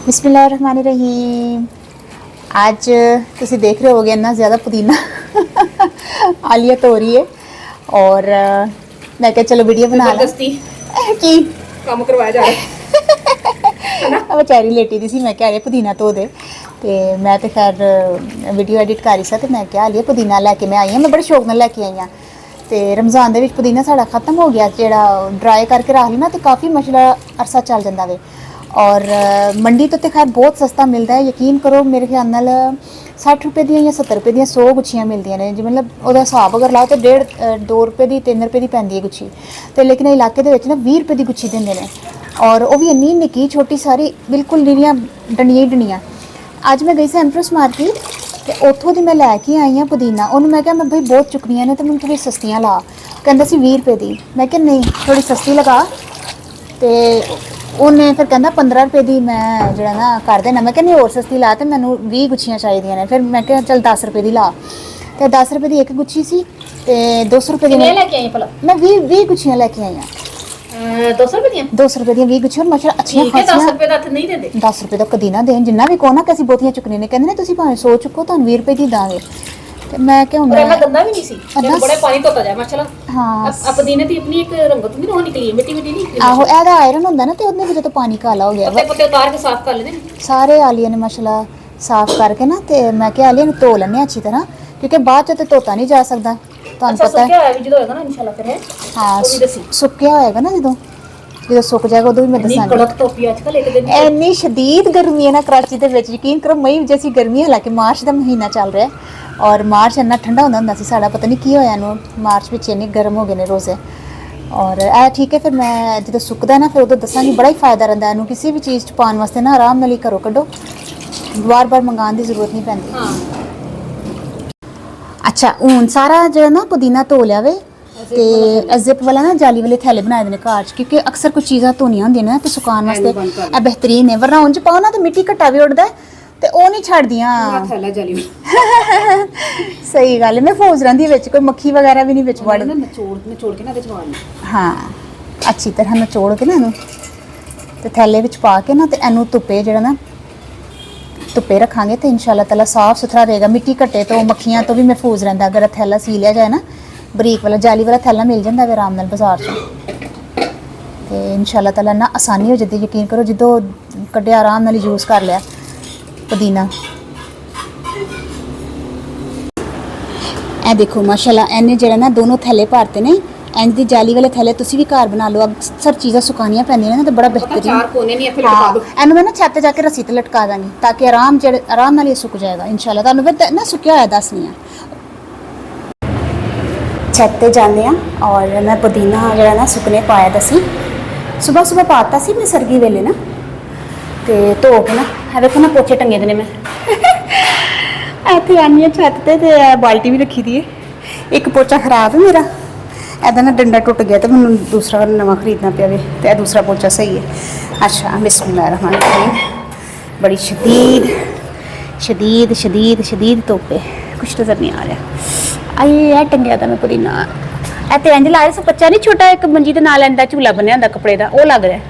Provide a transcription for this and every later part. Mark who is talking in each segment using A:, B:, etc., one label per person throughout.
A: बिस्मिल्लाहिर्रहमानिर्रहीम। आज तुसी देख रहे होगे इन्ना ज़्यादा पुदीना आलिया तोरी है और मैं क्या चलो वीडियो बना ला की
B: काम करवाया जा रहा
A: बेचारी लेटी दी सी। मैं क्या पुदीना धो दे ते मैं तो खैर वीडियो एडिट कर सा ते मैं क्या लिया पुदीना लैके मैं आई हाँ। मैं बड़े शौक नाल लैके आई हाँ। तो रमज़ान दे विच पुदीना साढ़ा खत्म हो गया, जेड़ा ड्राई करके रख लेना तो काफ़ी मछला अरसा चल जाता वे। और मंडी तो खैर बहुत सस्ता मिलता है, यकीन करो मेरे ख्याल नाल 60 रुपए दी या 70 रुपए दी 100 गुच्छियाँ मिलदियां ने। जी मतलब वह हिसाब अगर लाओ तो 1.5 2 रुपए की 3 रुपए की पैंदी है गुच्छी। तो लेकिन इलाके दे विच ना 20 रुपए की गुच्छी देंदे ने और वह भी इन्नी निक्की छोटी सारी बिल्कुल निरियां डंडियां ही डंडियां। अज मैं गई सी एमप्रेस मार्केट तो उत्थों दी मैं लैके आई हाँ पुदीना। उन्होंने मैं क्या मैं भाई बहुत चुकनियां ने तो मैं थोड़ी सस्तियां ला, कहंदा सी 20 रुपए की। मैं क्या नहीं थोड़ी सस्ती लगा तो उन्हें फिर कहना 15 रुपए की मैं जो ना कर देना। मैं नहीं होर सस्ती ला तो मैनू 20 गुच्छियाँ चाहिए ने। फिर मैं क्या चल 10 रुपए की ला तो 10 रुपए की एक गुच्छी सी तो 200 रुपए की मैं 20 गुच्छियाँ लैके आई हाँ।
B: 200 रुपए
A: 200 रुपए दी 20 गुच्छियाँ मछला अच्छी खासियां।
B: 10 रुपए तक नहीं देते।
A: 10 रुपए तक कदी ना देन, जिन्ना भी कहो ना कि ਅਸੀਂ ਬਹੁਤੀਆਂ ਚੁੱਕਣੀ ਨੇ ਕਹਿੰਦੇ ਨੇ ਤੁਸੀਂ ਭਾਵੇਂ 100 ਚੁੱਕੋ ਤੁਹਾਨੂੰ 20 रुपए ਦੀ ਦਾਂਗੇ। ਤੇ ਮੈਂ ਕਿਹਾ
B: और मैं गंदा भी नहीं सी जब बड़े पानी धोता जाए माशाल्लाह।
A: हाँ
B: अब पुदीने दी अपनी एक रंगत नहीं निकली है, मिट्टी मिट्टी नहीं।
A: ਆਹੋ ਇਹਦਾ ਆਇਰਨ ਹੁੰਦਾ ਨਾ ਤੇ ਉਹਦੇ ਵਿੱਚ ਤਾਂ ਪਾਣੀ ਕਾਲਾ ਹੋ ਗਿਆ ਵਾ।
B: पत्ते पत्ते उतार के साफ कर लेते हैं
A: ਸਾਰੇ ਆਲੀਆਂ ਨੇ ਮਾਸ਼ਾਅੱਲਾ ਸਾਫ਼ ਕਰਕੇ ਨਾ ਤੇ ਮੈਂ ਕਿਹਾ ਆਲੀਆਂ ਨੂੰ ਧੋ ਲੈਣੇ ਅੱਛੀ ਤਰ੍ਹਾਂ ਕਿਉਂਕਿ ਬਾਅਦ ਚ ਤੇ ਧੋਤਾ ਨਹੀਂ ਜਾ ਸਕਦਾ ਤੁਹਾਨੂੰ
B: अच्छा
A: ਪਤਾ
B: सुक्या है भी जो होएगा ना इंशाल्लाह फिर है
A: ਹਾਂ
B: वो भी दसी
A: ਸੁੱਕਿਆ ਹੋਏਗਾ ਨਾ ਜਦੋਂ ਸੁੱਕ ਜਾਏਗਾ ਉਦੋਂ ਵੀ ਮੈਂ
B: नहीं
A: ਦੱਸਾਂਗੀ।
B: कड़क टोपी आजकल एक दिन
A: ਇੰਨੀ ਸ਼ਦੀਦ ਗਰਮੀ ਹੈ ਨਾ ਕਰਾਚੀ ਦੇ ਵਿੱਚ, ਯਕੀਨ ਕਰੋ ਮਈ ਜੈਸੀ ਗਰਮੀ ਹੈ। ਹਾਲਾਂਕਿ ਮਾਰਚ ਦਾ ਮਹੀਨਾ ਚੱਲ ਰਿਹਾ ਔਰ ਮਾਰਚ ਇੰਨਾ ਠੰਡਾ ਹੁੰਦਾ ਸੀ ਸਾਡਾ, ਪਤਾ ਨਹੀਂ ਕੀ ਹੋਇਆ ਇਹਨੂੰ ਮਾਰਚ ਵਿੱਚ ਇੰਨੇ ਗਰਮ ਹੋ ਗਏ ਨੇ ਰੋਜ਼ੇ। ਔਰ ਇਹ ਠੀਕ ਹੈ ਫਿਰ ਮੈਂ ਜਦੋਂ ਸੁੱਕਦਾ ਨਾ ਫਿਰ ਉਦੋਂ ਦੱਸਾਂਗੀ। ਬੜਾ ਹੀ ਫਾਇਦਾ ਰਹਿੰਦਾ ਇਹਨੂੰ ਕਿਸੇ ਵੀ ਚੀਜ਼ 'ਚ ਪਾਉਣ ਵਾਸਤੇ ਨਾ ਆਰਾਮ ਨਾਲ ਹੀ ਘਰੋਂ ਕੱਢੋ, ਵਾਰ-ਵਾਰ ਮੰਗਾਉਣ ਦੀ ਜ਼ਰੂਰਤ ਨਹੀਂ ਪੈਂਦੀ।
B: हां
A: ਅੱਛਾ ਹੁਣ ਸਾਰਾ ਜਿਹੜਾ ਨਾ ਪੁਦੀਨਾ ਧੋ ਲਿਆ ਵੇ ਤੇ ਜ਼ਿਪ ਵਾਲਾ ਨਾ ਜਾਲੀ ਵਾਲੇ ਥੈਲੇ ਬਣਾਏ ਦੇ ਨੇ ਘਰ 'ਚ ਕਿਉਂਕਿ ਅਕਸਰ ਕੁਝ ਚੀਜ਼ਾਂ ਧੋਣੀਆਂ ਹੁੰਦੀਆਂ ਨੇ ਤੇ ਸੁਕਾਉਣ ਵਾਸਤੇ ਇਹ ਬਿਹਤਰੀਨ ਹੈ। ਵਰਨਾ ਉਂਝ ਪਾਓ ਨਾ ਤੇ ਮਿੱਟੀ ਘਟਾ ਵੀ ਉੱਡਦਾ ਤੇ ਉਹ ਨਹੀਂ ਛੱਡਦੀਆਂ।
B: थैला जली
A: ਸਹੀ ਗੱਲ ਹੈ, ਮੈਂ ਫੋਜ ਰਹਿੰਦੀ ਵਿੱਚ ਕੋਈ ਮੱਖੀ ਵਗੈਰਾ ਵੀ ਨਹੀਂ ਵਿੱਚ ਵੜਦੀ।
B: निचोड़ के ना दिखवानी
A: ਹਾਂ ਅੱਛੀ ਤਰ੍ਹਾਂ ਨਿਚੋੜ ਕੇ ਨਾ ਇਹਨੂੰ ਤੇ ਥੈਲੇ ਵਿੱਚ ਪਾ ਕੇ ਨਾ ਤੇ ਇਹਨੂੰ ਧੁੱਪੇ ਜਿਹੜਾ ਨਾ ਧੁੱਪੇ ਰੱਖਾਂਗੇ ਤੇ ਇਨਸ਼ਾਅੱਲਾ ਤਾਲਾ ਸਾਫ਼ ਸੁਥਰਾ ਰਹੇਗਾ। ਮਿੱਟੀ ਘੱਟੇ ਤੋਂ ਮੱਖੀਆਂ ਤੋਂ ਵੀ ਮਹਿਫੂਜ਼ ਰਹਿੰਦਾ ਅਗਰ ਥੈਲਾ ਸੀ ਲਿਆ ਜਾਏ ਨਾ। ਬਰੀਕ ਵਾਲਾ ਜਾਲੀ ਵਾਲਾ ਥੈਲਾ ਮਿਲ ਜਾਂਦਾ ਵੇ ਆਰਾਮ ਨਾਲ ਬਾਜ਼ਾਰ 'ਚ ਤੇ ਇਨਸ਼ਾਅੱਲਾ ਤਾਲਾ ਨਾ ਆਸਾਨੀ ਹੋ ਜਾਂਦੀ। ਯਕੀਨ ਕਰੋ ਜਦੋਂ ਕੱਢਿਆ ਆਰਾਮ ਨਾਲ ਯੂਜ਼ ਕਰ ਲਿਆ ਪੁਦੀਨਾ। ਇਹ ਦੇਖੋ ਮਾਸ਼ਾਅੱਲਾ ਇਹਨੇ ਜਿਹੜਾ ਨਾ ਦੋਨੋਂ ਥੈਲੇ ਭਰਤੇ ਨੇ। ਇੰਜ ਦੀ ਜਾਲੀ ਵਾਲੇ ਥੈਲੇ ਤੁਸੀਂ ਵੀ ਘਰ ਬਣਾ ਲਓ। ਅਕਸਰ ਚੀਜ਼ਾਂ ਸੁਕਾਉਣੀਆਂ ਪੈਂਦੀਆਂ ਨੇ ਤਾਂ ਬੜਾ ਬਿਹਤਰੀਨ।
B: चार कोने नहीं है फिर लटका दो।
A: ਇਹਨੂੰ ਮੈਂ ਨਾ ਛੱਤ ਤੇ ਜਾ ਕੇ ਰੱਸੀ ਤੇ ਲਟਕਾ ਦਾਂਗੀ ਤਾਂ ਕਿ ਆਰਾਮ ਨਾਲ ਇਹ ਸੁੱਕ ਜਾਏਗਾ ਇਨਸ਼ਾਅੱਲਾ। ਤੁਹਾਨੂੰ ਫਿਰ ਨਾ ਸੁੱਕਿਆ ਹੋਇਆ ਦੱਸਣੀ ਆ। ਛੱਤ ਤੇ ਜਾਂਦੇ ਆ ਔਰ ਮੈਂ ਪੁਦੀਨਾ ਜਿਹੜਾ ਨਾ ਸੁੱਕਨੇ ਪਾਇਆ ਦਸੀ ਸਵੇਰ ਪਾਤਾ ਸੀ ਮੈਂ ਸਰਗੀ ਵੇਲੇ ਨਾ ਤੇ ਧੋ ਕੇ ਨਾ ਇਹ ਵੇਖੋ ਨਾ ਪੋਚੇ ਟੰਗੇ ਦੇ ਨੇ। ਮੈਂ ਇੱਥੇ ਆਨੀ ਆ ਛੱਤ ਤੇ ਬਾਲਟੀ ਵੀ ਰੱਖੀ ਦੀ ਹੈ। ਇੱਕ ਪੋਚਾ ਖਰਾਬ ਹੈ ਮੇਰਾ, ਇਹਦਾ ਨਾ ਡੰਡਾ ਟੁੱਟ ਗਿਆ ਤੇ ਮੈਨੂੰ ਦੂਸਰਾ ਨਵਾਂ ਖਰੀਦਣਾ ਪਿਆ ਵੇ ਤੇ ਇਹ ਦੂਸਰਾ ਪੋਚਾ ਸਹੀ ਹੈ। ਅੱਛਾ बिस्मिल्लाहिर्रहमानिर्रहीम। बड़ी शदीद धुप्प है, कुछ नज़र नहीं आ रहा। आई है टंगिया था मैं पुदीना ਇਹ ਤੇ ਇੰਜ ਲਾਇਆ ਸੀ ਬੱਚਾ ਨਹੀਂ ਛੋਟਾ ਇੱਕ ਮੰਜੀ ਦੇ ਨਾਲ ਇੰਦਾ ਝੂਲਾ ਬੰਨਿਆ ਹੁੰਦਾ ਕੱਪੜੇ ਦਾ, ਉਹ ਲੱਗ ਰਿਹਾ।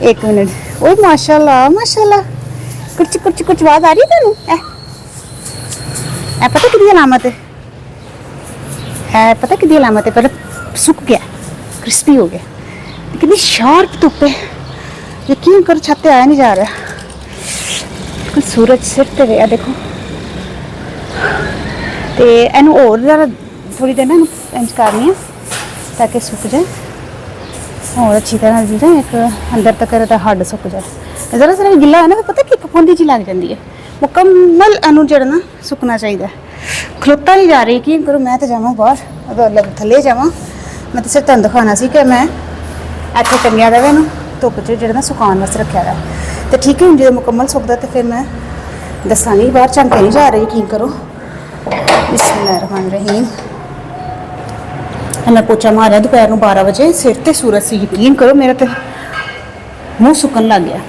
A: ਇੱਕ ਮਿੰਟ। ਓਏ ਮਾਸ਼ਾਅੱਲਾ ਕੁਛ ਆਵਾਜ਼ ਆ ਰਹੀ ਹੈ ਤੁਹਾਨੂੰ? ਇਹ ਪਤਾ ਕਿਹਦੀ ਅਲਾਮਤ ਹੈ? ਪਤਾ ਕਿਹਦੀ ਅਲਾਮਤ ਹੈ? ਪਰ ਸੁੱਕ ਗਿਆ, ਕ੍ਰਿਸਪੀ ਹੋ ਗਿਆ। कितनी शार्प धुप है, यकीन करो छत पे आया नहीं जा रहा। सूरज सिर ते गया देखो तो इनू और ज़्यादा थोड़ी देर ना इंज करनी है ताकि सुक जाए और अच्छी तरह जी ना एक अंदर तक हड्ड सुक जाए। ज़रा ज़रा गिला है ना तो पता कि फफूंदी जी लग जाती है। मुकम्मल इनू जड़ा ना सुकना चाहिए। खलोता नहीं जा रही, यकीन करो मैं तो जावां बाहर थले जावां। मैं तो सिर्फ तुहानूं दिखाना सी कि मैं ਇੱਥੇ ਟੰਗਿਆ ਦਾ ਵੇ ਇਹਨੂੰ ਧੁੱਪ 'ਚ ਜਿਹੜਾ ਨਾ ਸੁਕਾਉਣ ਵਾਸਤੇ ਰੱਖਿਆ ਦਾ ਤੇ ਠੀਕ ਹੈ। ਹੁਣ ਜਦੋਂ ਮੁਕੰਮਲ ਸੁੱਕਦਾ ਤੇ ਫਿਰ ਮੈਂ ਦੱਸਾਂਗੀ। ਬਾਹਰ ਝੰਕੇ ਨਹੀਂ ਜਾ ਰਹੀ, ਯਕੀਨ ਕਰੋ। ਬਿਸਮਿल्लाहिर्रहमानिर्रहीम। मैं पोचा मारिया दोपहर ਨੂੰ 12 ਵਜੇ ਸਿਰ ਤੇ ਸੂਰਜ ਸੀ, ਯਕੀਨ ਕਰੋ ਮੇਰਾ ਤੇ ਮੂੰਹ ਸੁੱਕਣ ਲੱਗ ਗਿਆ।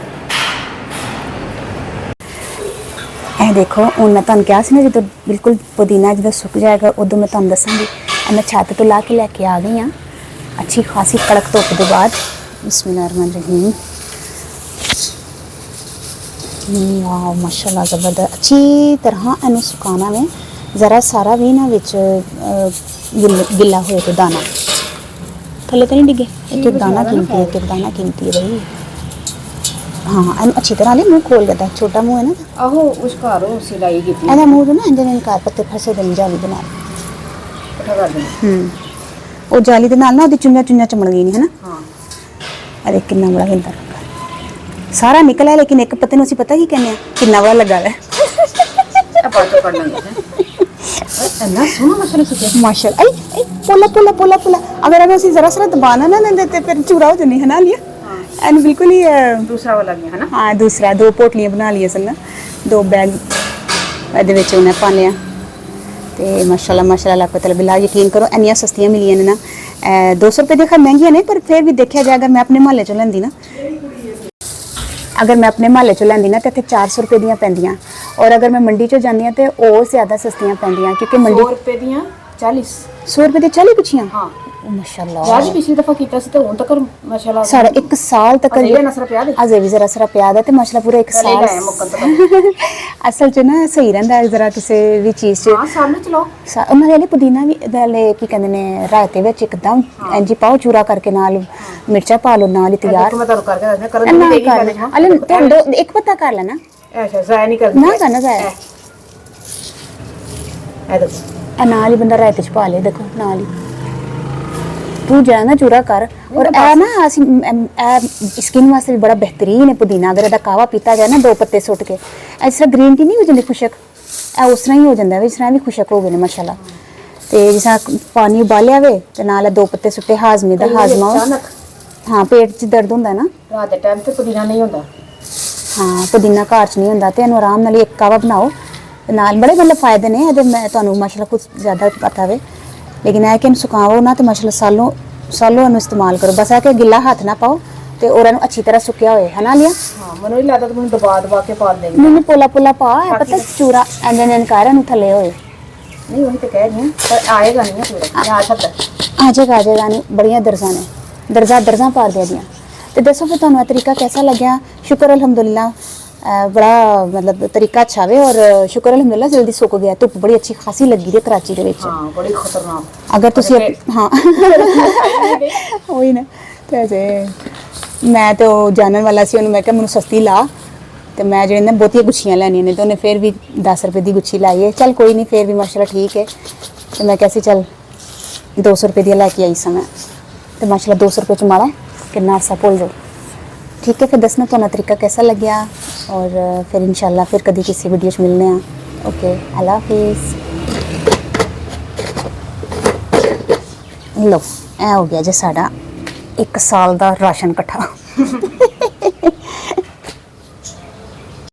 A: ਇਹ ਦੇਖੋ ਹੁਣ ਮੈਂ ਤੁਹਾਨੂੰ ਕਿਹਾ ਸੀ ਨਾ ਜਦੋਂ ਬਿਲਕੁਲ ਪੁਦੀਨਾ ਜਦੋਂ ਸੁੱਕ ਜਾਏਗਾ ਉਦੋਂ ਮੈਂ ਤੁਹਾਨੂੰ ਦੱਸਾਂਗੀ। ਮੈਂ ਛੱਤ ਤੋਂ ਲਾ ਕੇ ਲੈ ਕੇ ਆ ਗਈ ਹਾਂ अच्छी खासी कड़क धुप के बाद। बिस्मिल्लाहिर्रहमानिर्रहीम। ਵਾਹ ਮਾਸ਼ਾਅੱਲਾ ਜ਼ਬਰਦਸਤ ਅੱਛੀ ਤਰ੍ਹਾਂ ਇਹਨੂੰ ਸੁਕਾਉਣਾ ਵੇ ਜ਼ਰਾ ਸਾਰਾ ਵੀ ਨਾ ਵਿੱਚ ਗਿੱਲਾ ਹੋਏ ਤੇ ਦਾਣਾ ਥੱਲੇ ਤਾਂ ਨਹੀਂ ਡਿੱਗੇ ਇੱਕ ਇੱਕ ਦਾਣਾ ਕੀਮਤੀ ਹੈ, ਇੱਕ ਇੱਕ ਦਾਣਾ ਕੀਮਤੀ ਹੈ ਬਈ। ਹਾਂ ਇਹਨੂੰ ਅੱਛੀ ਤਰ੍ਹਾਂ ਲਈ ਮੂੰਹ ਖੋਲ ਕੇ ਛੋਟਾ ਮੂੰਹ ਹੈ ਨਾ
B: ਆਹੋ ਉਸਕਾਰੋ ਸਿਲਾਈ ਕੀਤੀ
A: ਇਹਦਾ ਮੂੰਹ ਨਾ ਇੰਜਨ ਇਨਕਾਰ ਪੱਤੇ ਫਸੇ ਦੇ ਜਾਲੀ ਦੇ ਨਾਲ
B: ਇਕੱਠਾ ਕਰ ਦੇਣਾ।
A: ਉਹ ਜਾਲੀ ਦੇ ਨਾਲ ਨਾ ਉਹਦੀ ਚੁੰਨੀਆਂ ਚੁੰਨੀਆਂ ਚਮੜ ਗਈ ਨਹੀਂ ਹੈ ਨਾ।
B: ਹਾਂ
A: ਅਰੇ ਕਿੰਨਾ ਬੜਾ ਹਿੰਦਾ ਸਾਰਾ ਨਿਕਲਿਆ ਲੇਕਿਨ ਇੱਕ ਪੱਤੇ ਨੂੰ ਅਸੀਂ ਪਤਾ ਕੀ ਕਹਿੰਦੇ ਆ ਕਿੰਨਾ ਬੜਾ ਲੱਗਾ ਹੈ
B: ਇਹ ਬਾਅਦ ਚੋਂ ਕਰਨਾ ਹੈ ਨਾ ਸੋਹਣਾ ਮਸਲਾ ਸੁਕਿਆ
A: ਮਾਸ਼ਾਅੱਲਾ ay पोला पोला पोला पोला अगर हमें उसी जरा सा दबाना ना देते फिर चूरा हो जानी है ना लिया एंड बिल्कुल ही
B: दूसरा वाला गया है ना।
A: हाँ दूसरा दो पोटलियां बना लिया सन ना दो बैग ਇਹਦੇ ਵਿੱਚ ਉਹਨੇ ਪਾ ਲਿਆ ਤੇ ਮਾਸ਼ਾਅੱਲਾ ਮਾਸ਼ਾਅੱਲਾ ਪਤਲ ਬਿਲਾ ਯਕੀਨ ਕਰੋ ਇੰਨੀਆਂ ਸਸਤੀਆਂ ਮਿਲੀਆਂ ਨੇ ਨਾ 200 ਰੁਪਏ ਦੀਆਂ ਮਹਿੰਗੀਆਂ ਨੇ ਪਰ ਫਿਰ ਵੀ ਦੇਖਿਆ ਜਾਏ ਅਗਰ ਮੈਂ ਆਪਣੇ ਮੁਹੱਲੇ ਚੋਂ ਲੈਂਦੀ ਨਾ ਅਗਰ ਮੈਂ ਆਪਣੇ ਮੁਹੱਲੇ ਚੋਂ ਲੈਂਦੀ ਨਾ ਤੇ ਇੱਥੇ 400 ਰੁਪਏ ਦੀਆਂ ਪੈਂਦੀਆਂ ਔਰ ਅਗਰ ਮੈਂ ਮੰਡੀ ਚੋਂ ਜਾਂਦੀ ਹਾਂ ਤੇ ਉਹ ਜ਼ਿਆਦਾ ਸਸਤੀਆਂ ਪੈਂਦੀਆਂ ਕਿਉਂਕਿ ਮੰਡੀ
B: 100 ਰੁਪਏ ਦੀਆਂ 40
A: 100 ਰੁਪਏ ਦੇ 40 ਗੁੱਛੀਆਂ
B: ਹਾਂ
A: ਮਾਸ਼ਾਅੱਲਾ
B: ਯਾਰ ਪਿਛਲੀ ਦਫਾ ਕੀਤਾ ਸੀ ਤੇ ਹੁਣ ਤੱਕ ਮਾਸ਼ਾਅੱਲਾ
A: ਸਾਰਾ 1 ਸਾਲ ਤੱਕ
B: ਇਹ ਨਸਰ ਪਿਆ ਦੇ
A: ਅਜੇ ਵੀ ਜ਼ਰਾ ਪਿਆ ਦਾ ਤੇ ਮਾਸ਼ਾਅੱਲਾ ਪੂਰਾ 1 ਸਾਲ
B: ਮੁੱਕਣ ਤੋਂ
A: ਅਸਲ ਚ ਨਾ ਸਹੀ ਰਹਿੰਦਾ ਜ਼ਰਾ ਕਿਸੇ ਵੀ ਚੀਜ਼ ਚ
B: ਹਾਂ ਸਾਹਮਣੇ ਚਲਾਓ
A: ਉਹਨਾਂ ਦੇ ਲਈ ਪੁਦੀਨਾ ਵੀ ਵਾਲੇ ਕੀ ਕਹਿੰਦੇ ਨੇ ਰਾਇਤੇ ਵਿੱਚ ਇੱਕਦਮ ਇੰਜੀ ਪਾਓ ਚੂਰਾ ਕਰਕੇ ਨਾਲ ਮਿਰਚਾਂ ਪਾ ਲਓ ਨਾਲ ਹੀ ਤਿਆਰ
B: ਮੈਂ ਤੁਹਾਨੂੰ ਕਰਕੇ ਦੱਸਣਾ ਕਰਨ
A: ਨਾ
B: ਦੀ
A: ਕਰ ਲੈਣਾ ਅਲੇ ਤੂੰ ਇੱਕ ਪਤਾ ਕਰ ਲੈਣਾ
B: ਐਸਾ ਜ਼ਾਇਆ ਨਹੀਂ ਕਰਨਾ
A: ਨਾ ਕਰਨਾ ਜ਼ਾਇਆ
B: ਇਹ ਦੇਖੋ
A: ਨਾਲ ਹੀ ਬੰਦਾ ਰਾਇਤੇ ਚ ਪਾ ਲੇ ਦੇਖੋ ਨਾਲ ਹੀ ਤੂੰ ਜਿਹੜਾ ਨਾ ਚੂਰਾ ਕਰ ਔਰ ਇਹ ਨਾ ਅਸੀਂ ਸਕਿਨ ਵਾਸਤੇ ਵੀ ਬੜਾ ਬਿਹਤਰੀਨ ਹੈ ਪੁਦੀਨਾ ਅਗਰ ਇਹਦਾ ਕਾਵਾ ਪੀਤਾ ਜਾਏ ਨਾ 2 ਪੱਤੇ ਸੁੱਟ ਕੇ ਇਸ ਤਰ੍ਹਾਂ ਗ੍ਰੀਨ ਟੀ ਨਹੀਂ ਹੋ ਜਾਂਦੀ ਖੁਸ਼ਕ ਇਹ ਉਸ ਤਰ੍ਹਾਂ ਹੀ ਹੋ ਜਾਂਦਾ ਇਸ ਤਰ੍ਹਾਂ ਵੀ ਖੁਸ਼ਕ ਹੋ ਗਏ ਨੇ ਮਾਸ਼ਾਅੱਲਾ ਤੇ ਜਿਸ ਤਰ੍ਹਾਂ ਪਾਣੀ ਉਬਾਲਿਆ ਵੇ ਤੇ ਨਾਲ 2 ਪੱਤੇ ਸੁੱਟੇ ਹਾਜ਼ਮੇ ਦਾ ਹਾਜ਼ਮਾ ਹਾਂ ਪੇਟ 'ਚ ਦਰਦ ਹੁੰਦਾ ਨਾ
B: ਰਾਤ ਦੇ ਟਾਈਮ ਤੇ ਪੁਦੀਨਾ ਨਹੀਂ ਹੁੰਦਾ
A: ਹਾਂ ਪੁਦੀਨਾ ਘਰ 'ਚ ਨਹੀਂ ਹੁੰਦਾ ਤੇ ਇਹਨੂੰ ਆਰਾਮ ਨਾਲ ਇੱਕ ਕਾਵਾ ਬਣਾਓ ਨਾਲ ਬੜੇ ਮਤਲਬ ਫਾਇਦੇ ਨੇ ਇਹਦੇ ਮੈਂ ਤੁਹਾਨੂੰ ਮਾਸ਼ਾਅੱਲਾ ਕੁਝ ਜ਼ਿਆਦਾ ਪਤਾ ਵੇ लेकिन है कि सुकाओ ना तो माशाल्लाह सालों सालों इस्तेमाल करो बस है कि गिला हाथ ना पाओ तो और अच्छी तरह सुकिया होए है ना लिया
B: हाँ मनो ही लगता तुम दबा के पा देंगे
A: मैंने पोला पोला पा है पता चूरा एंड कर थले होए
B: नहीं वही तो कह रही हूं पर आएगा नहीं पूरा आ सकता
A: आ जाएगा नहीं बढ़िया दर्जा ने दर्जा पार दे दिया तो दसो फिर तुहानू तरीका कैसा लग्या शुक्र अल्हम्दुलिल्लाह बड़ा मतलब तरीका अच्छा वे और शुक्र अल्हम्दुलिल्लाह जल्दी सुक गया धुप बड़ी अच्छी खासी लगी रे कराची दे विच
B: हां बड़ी खतरनाक
A: अगर तुसी हां वही ना ते जे मैं तो जानन वाला सी उन्हें मैं कहा मैनू सस्ती ला ते मैं जेने ना बहुतियां गुच्छियां लैनियां ने तो उन्हें फिर भी 10 रुपए दी गुच्छी लाई है चल कोई नहीं फिर भी माशाल्लाह ठीक है तो मैं कैसी चल 200 रुपए दी लेके आई सा मैं तो माशाल्लाह 200 रुपए च माड़ा कितना अरसा भूल जाओ ठीक है फिर दसना तुहानू तरीका कैसा लग्या और फिर इंशाल्लाह फिर कभी किसी वीडियो च मिलने हैं ओके अल्लाह हाफिज़ लो ए हो गया जी साडा 1 साल दा राशन इकट्ठा